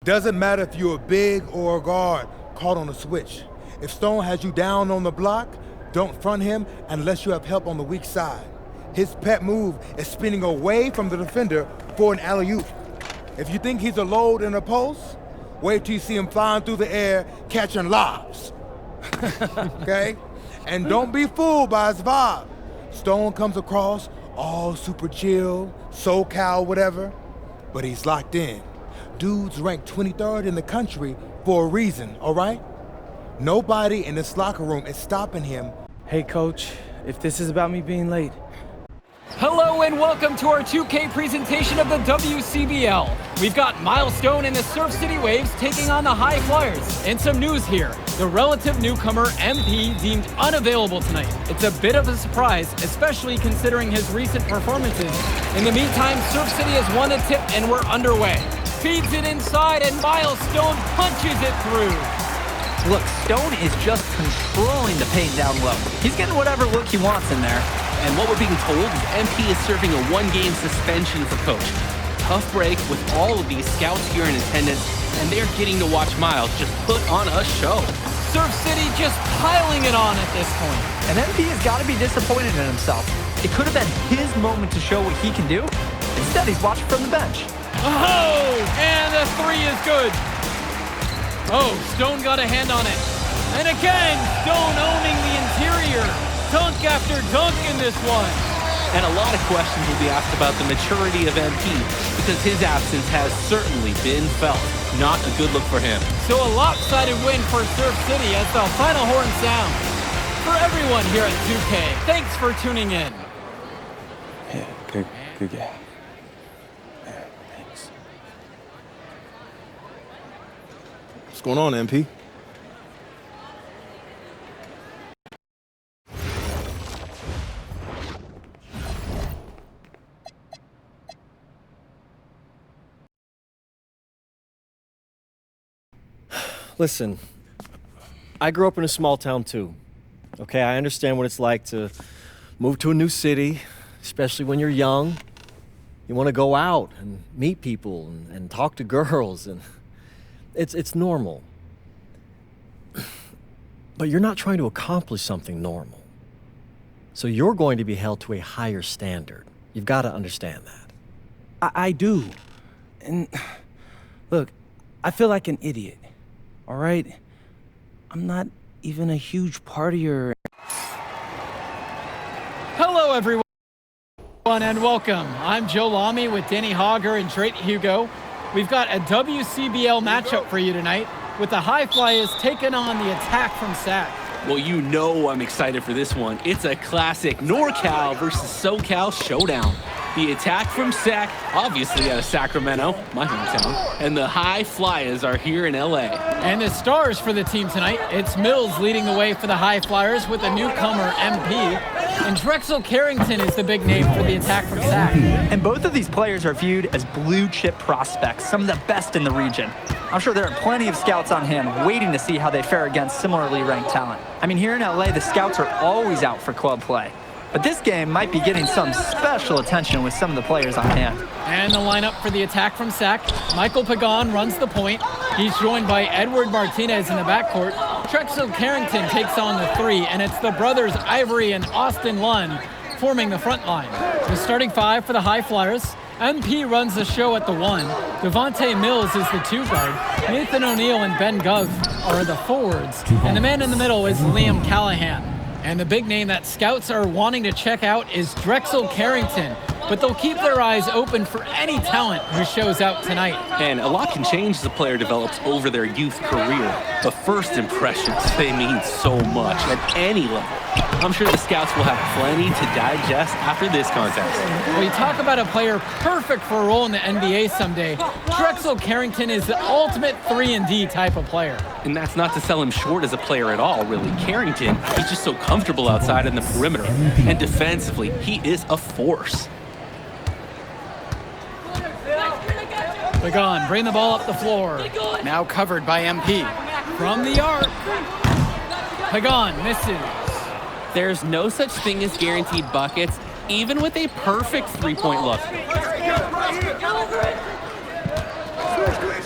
Doesn't matter if you're a big or a guard caught on a switch. If Stone has you down on the block, don't front him unless you have help on the weak side. His pet move is spinning away from the defender for an alley-oop. If you think he's a load in a post, wait till you see him flying through the air, catching lobs. Okay? And don't be fooled by his vibe. Stone comes across all super chill, SoCal, whatever, but he's locked in. Dude's ranked 23rd in the country for a reason, all right? Nobody in this locker room is stopping him. Hey, Coach, if this is about me being late. Hello and welcome to our 2K presentation of the WCBL. We've got Milestone and the Surf City Waves taking on the High Flyers. And some news here. The relative newcomer MP deemed unavailable tonight. It's a bit of a surprise, especially considering his recent performances. In the meantime, Surf City has won a tip and we're underway. Feeds it inside and Milestone punches it through. Look, Stone is just controlling the paint down low. He's getting whatever look he wants in there. And what we're being told is MP is serving a one-game suspension for coach. Tough break with all of these scouts here in attendance, and they're getting to watch Miles just put on a show. Surf City just piling it on at this point. And MP has got to be disappointed in himself. It could have been his moment to show what he can do. Instead, he's watching from the bench. Oh, and the three is good. Oh, Stone got a hand on it. And again, Stone owning the interior. Dunk after dunk in this one. And a lot of questions will be asked about the maturity of MP because his absence has certainly been felt. Not a good look for him. So a lopsided win for Surf City as the final horn sounds. For everyone here at 2K, thanks for tuning in. Yeah, good game. Yeah, thanks. What's going on, MP? Listen, I grew up in a small town too. Okay, I understand what it's like to move to a new city, especially when you're young. You want to go out and meet people and talk to girls, and it's normal. But you're not trying to accomplish something normal. So you're going to be held to a higher standard. You've got to understand that. I do. And look, I feel like an idiot. All right? I'm not even a huge partier. Hello, everyone, and welcome. I'm Joe Lamy with Danny Hogger and Drake Hugo. We've got a WCBL matchup for you tonight with the High Flyers taking on the Attack from SAC. Well, you know I'm excited for this one. It's a classic NorCal versus SoCal showdown. The Attack from SAC, obviously out of Sacramento, my hometown, and the High Flyers are here in LA. And the stars for the team tonight, it's Mills leading the way for the High Flyers with a newcomer, MP. And Drexel Carrington is the big name for the Attack from SAC. And both of these players are viewed as blue chip prospects, some of the best in the region. I'm sure there are plenty of scouts on hand waiting to see how they fare against similarly ranked talent. I mean, here in LA, the scouts are always out for club play. But this game might be getting some special attention with some of the players on hand. And the lineup for the Attack from SAC. Michael Pagan runs the point. He's joined by Edward Martinez in the backcourt. Drexel Carrington takes on the three, and it's the brothers Ivory and Austin Lund forming the front line. The starting five for the High Flyers. MP runs the show at the one. Devontae Mills is the two guard. Nathan O'Neill and Ben Gov are the forwards. And the man in the middle is Liam Callahan. And the big name that scouts are wanting to check out is Drexel Carrington. But they'll keep their eyes open for any talent who shows out tonight. And a lot can change as a player develops over their youth career. But first impressions, they mean so much at any level. I'm sure the scouts will have plenty to digest after this contest. When you talk about a player perfect for a role in the NBA someday, Drexel Carrington is the ultimate 3-and-D type of player. And that's not to sell him short as a player at all, really. Carrington, he's just so comfortable outside in the perimeter. And defensively, he is a force. Pagan, bring the ball up the floor. Now covered by MP. From the arc. Pagan misses. There's no such thing as guaranteed buckets, even with a perfect three-point look.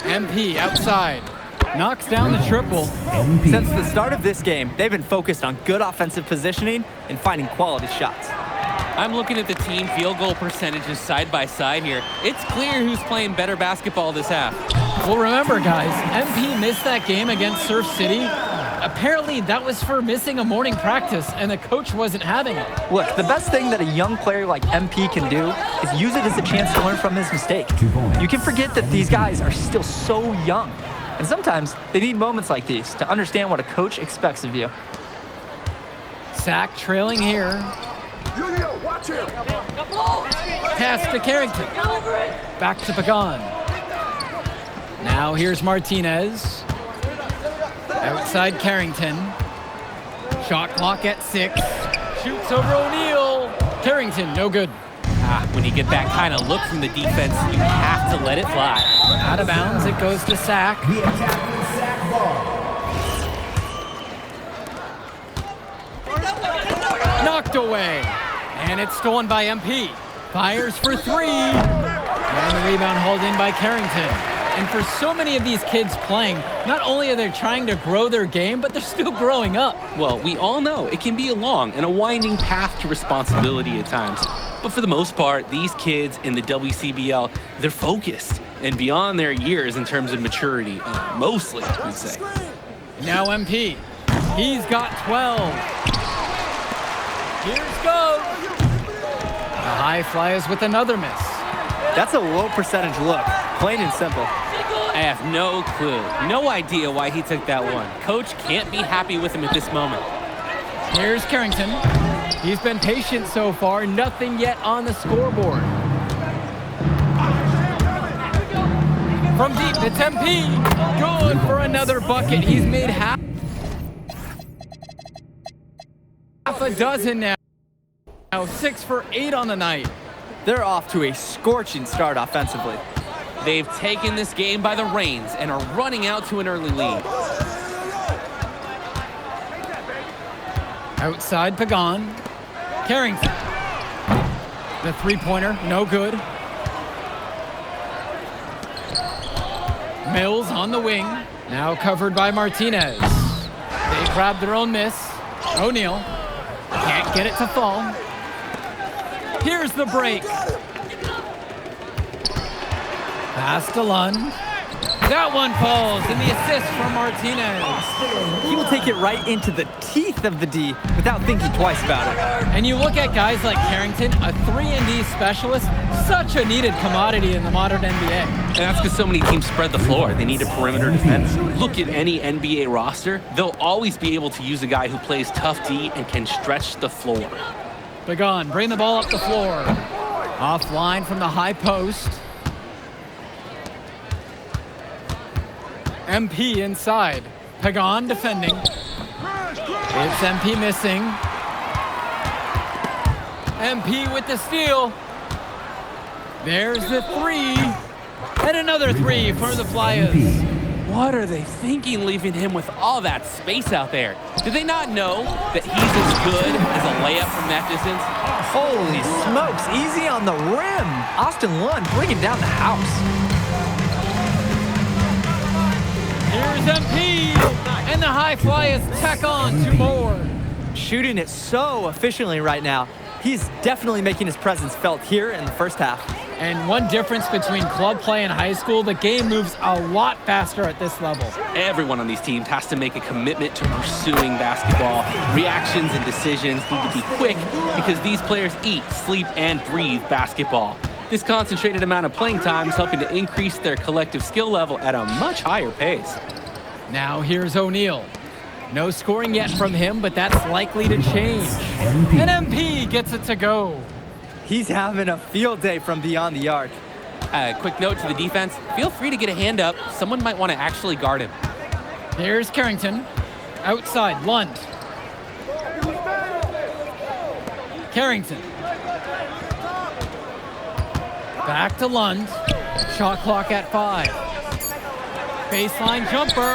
MP outside. Knocks down the triple. Since the start of this game, they've been focused on good offensive positioning and finding quality shots. I'm looking at the team field goal percentages side by side here. It's clear who's playing better basketball this half. Well, remember, guys, MP missed that game against Surf City. Apparently, that was for missing a morning practice, and the coach wasn't having it. Look, the best thing that a young player like MP can do is use it as a chance to learn from his mistake. You can forget that these guys are still so young. And sometimes they need moments like these to understand what a coach expects of you. Sack trailing here. Pass to Carrington. Back to Pagan. Now here's Martinez. Outside Carrington. Shot clock at 6. Shoots over O'Neal. Carrington, no good. When you get that kind of look from the defense, you have to let it fly. Out of bounds, it goes to Sack. Knocked away. And it's stolen by MP. Fires for 3. And the rebound hauled in by Carrington. And for so many of these kids playing, not only are they trying to grow their game, but they're still growing up. Well, we all know it can be a long and a winding path to responsibility at times. But for the most part, these kids in the WCBL, they're focused and beyond their years in terms of maturity, mostly, we'd say. Now MP. He's got 12. Here's go. The high flies with another miss. That's a low percentage look, plain and simple. I have no clue, no idea why he took that one. Coach can't be happy with him at this moment. Here's Carrington. He's been patient so far, nothing yet on the scoreboard. From deep, it's MP. Good for another bucket. He's made half a dozen now. 6 for 8 on the night. They're off to a scorching start offensively. They've taken this game by the reins and are running out to an early lead. Outside Pagan. Carrington. The three-pointer, no good. Mills on the wing. Now covered by Martinez. They grabbed their own miss. O'Neal can't get it to fall. Here's the break. Pass to Lund. That one falls, and the assist from Martinez. He will take it right into the teeth of the D without thinking twice about it. And you look at guys like Carrington, a 3-and-D specialist, such a needed commodity in the modern NBA. And that's because so many teams spread the floor. They need a perimeter defense. Look at any NBA roster. They'll always be able to use a guy who plays tough D and can stretch the floor. Pagan, bring the ball up the floor. Offline from the high post. MP inside. Pagan defending. It's MP missing. MP with the steal. There's the 3. And another 3 for the Flyers. What are they thinking leaving him with all that space out there? Do they not know that he's as good as a layup from that distance? Holy smokes, easy on the rim. Austin Lund bringing down the house. Here's MP, and the high Flyers tack on 2 more. Shooting it so efficiently right now. He's definitely making his presence felt here in the first half. And one difference between club play and high school, the game moves a lot faster at this level. Everyone on these teams has to make a commitment to pursuing basketball. Reactions and decisions need to be quick because these players eat, sleep, and breathe basketball. This concentrated amount of playing time is helping to increase their collective skill level at a much higher pace. Now here's O'Neal. No scoring yet from him, but that's likely to change. And MP gets it to go. He's having a field day from beyond the arc. Quick note to the defense, feel free to get a hand up. Someone might want to actually guard him. Here's Carrington. Outside, Lund. Carrington. Back to Lund. Shot clock at 5. Baseline jumper.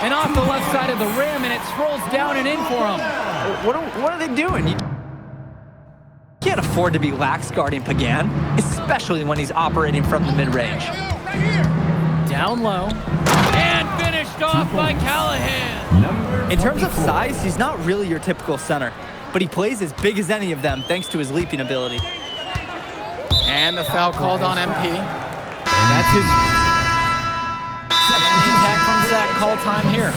And off the left side of the rim, and it scrolls down and in for him. What are they doing? You can't afford to be lax guarding Pagan, especially when he's operating from the mid-range. Down low. And finished off by Callahan. In terms of size, he's not really your typical center, but he plays as big as any of them thanks to his leaping ability. And the foul called on MP. That's his attack from Zach call time here.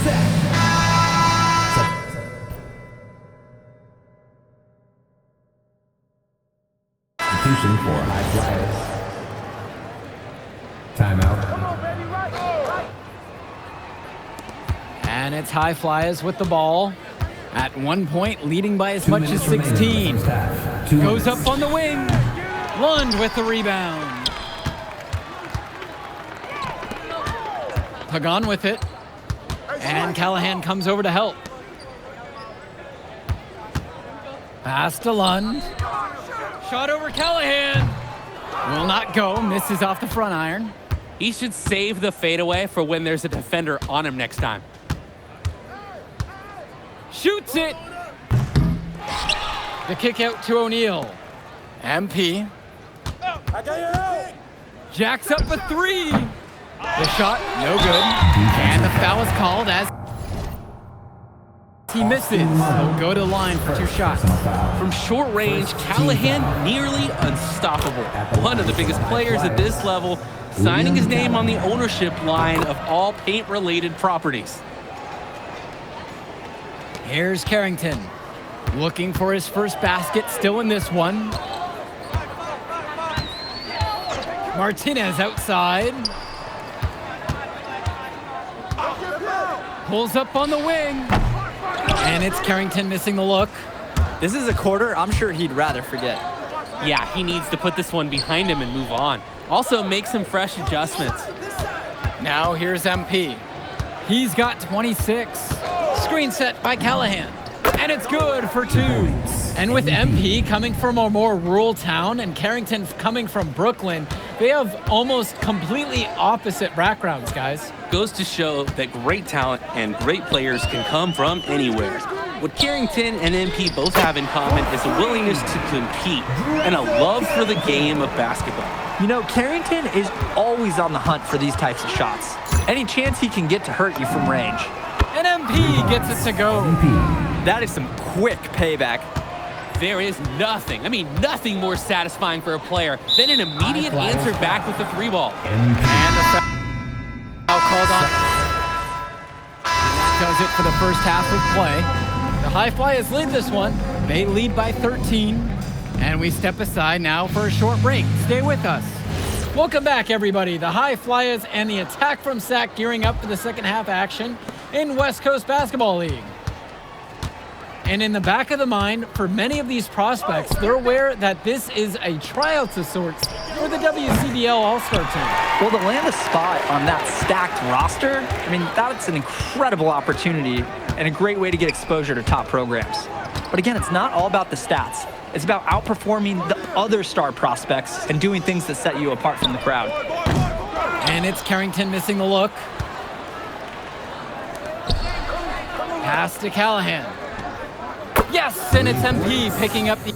Substitution for high flyers. Timeout. And it's High Flyers with the ball. At one point, leading by as much as 16. Goes up on the wing. Lund with the rebound. Pagan with it. And Callahan comes over to help. Pass to Lund. Shot over Callahan. Will not go. Misses off the front iron. He should save the fadeaway for when there's a defender on him next time. Shoots it. The kick out to O'Neal. MP. Jacks up a three. The shot, no good. And the foul is called as he misses. He'll go to the line for 2 shots. From short range, Callahan nearly unstoppable. One of the biggest players at this level, signing his name on the ownership line of all paint-related properties. Here's Carrington, looking for his first basket, still in this one. Martinez outside. Pulls up on the wing. And it's Carrington missing the look. This is a quarter I'm sure he'd rather forget. Yeah, he needs to put this one behind him and move on. Also, make some fresh adjustments. Now here's MP. He's got 26. Screen set by Callahan. And it's good for 2. And with MP coming from a more rural town and Carrington coming from Brooklyn, they have almost completely opposite backgrounds, guys. Goes to show that great talent and great players can come from anywhere. What Carrington and MP both have in common is a willingness to compete and a love for the game of basketball. You know, Carrington is always on the hunt for these types of shots. Any chance he can get to hurt you from range. And MP gets it to go. That is some quick payback. There is nothing, nothing more satisfying for a player than an immediate answer back with the 3-ball. And the foul called on. Does it for the first half of play. The High Flyers lead this one. They lead by 13. And we step aside now for a short break. Stay with us. Welcome back, everybody. The High Flyers and the attack from Sac gearing up for the second half action in West Coast Basketball League. And in the back of the mind, for many of these prospects, they're aware that this is a tryout of sorts for the WCBL All-Star team. Well, to land a spot on that stacked roster, that's an incredible opportunity and a great way to get exposure to top programs. But again, it's not all about the stats. It's about outperforming the other star prospects and doing things that set you apart from the crowd. And it's Carrington missing the look. Pass to Callahan. Yes, and it's MP picking up the